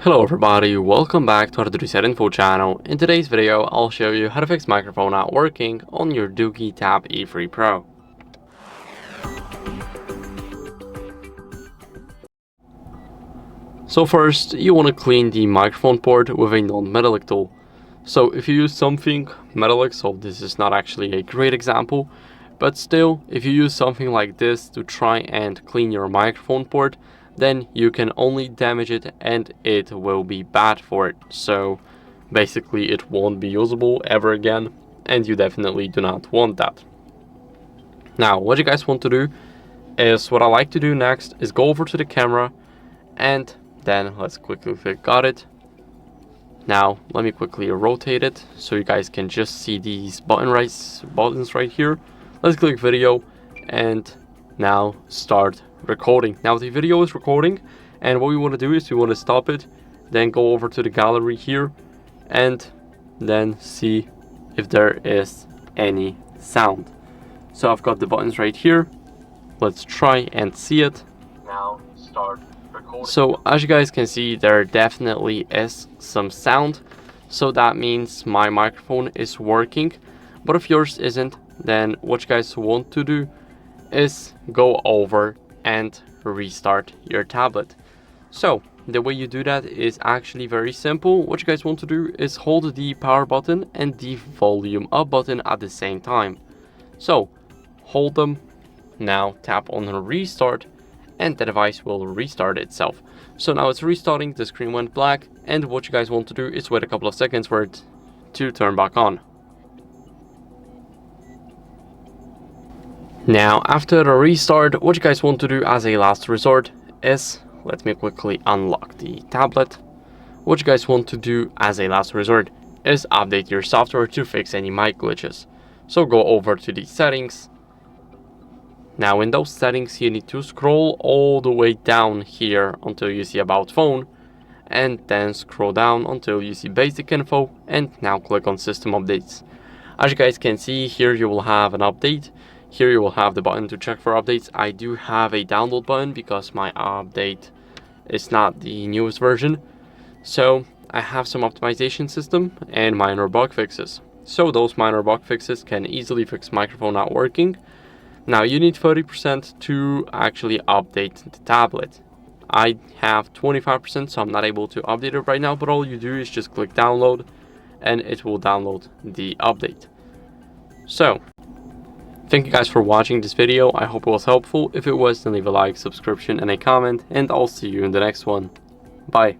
Hello everybody, welcome back to our HardReset.Info channel. In today's video, I'll show you how to fix microphone not working on your DOOGEE Tab E3 Pro. So first, you want to clean the microphone port with a non-metallic tool. So if you use something metallic, so this is not actually a great example, but still, if you use something like this to try and clean your microphone port, then you can only damage it and it will be bad for it. So basically it won't be usable ever again, and you definitely do not want that. Now what you guys want to do is, what I like to do next is go over to the camera and then let's quickly click got it. Now let me quickly rotate it so you guys can just see these buttons right here. Let's click video and now start recording. Now the video is recording, and what we want to do is we want to stop it, then go over to the gallery here and then see if there is any sound. So I've got the buttons right here. Let's try and see it. Now start recording. So as you guys can see, there definitely is some sound, so that means my microphone is working. But if yours isn't, then what you guys want to do is go over and restart your tablet. So the way you do that is actually very simple. What you guys want to do is hold the power button and the volume up button at the same time. So hold them, now tap on restart, and the device will restart itself. So now it's restarting, the screen went black, and what you guys want to do is wait a couple of seconds for it to turn back on. Now after the restart, what you guys want to do as a last resort is, let me quickly unlock the tablet. What you guys want to do as a last resort is update your software to fix any mic glitches. So go over to the settings. Now in those settings you need to scroll all the way down here until you see about phone, and then scroll down until you see basic info, and now click on system updates. As you guys can see here, you will have an update. Here you will have the button to check for updates. I do have a download button because my update is not the newest version. So I have some optimization system and minor bug fixes. So those minor bug fixes can easily fix microphone not working. Now you need 30% to actually update the tablet. I have 25%, so I'm not able to update it right now, but all you do is just click download and it will download the update. So thank you guys for watching this video. I hope it was helpful. If it was, then leave a like, subscription, and a comment, and I'll see you in the next one. Bye.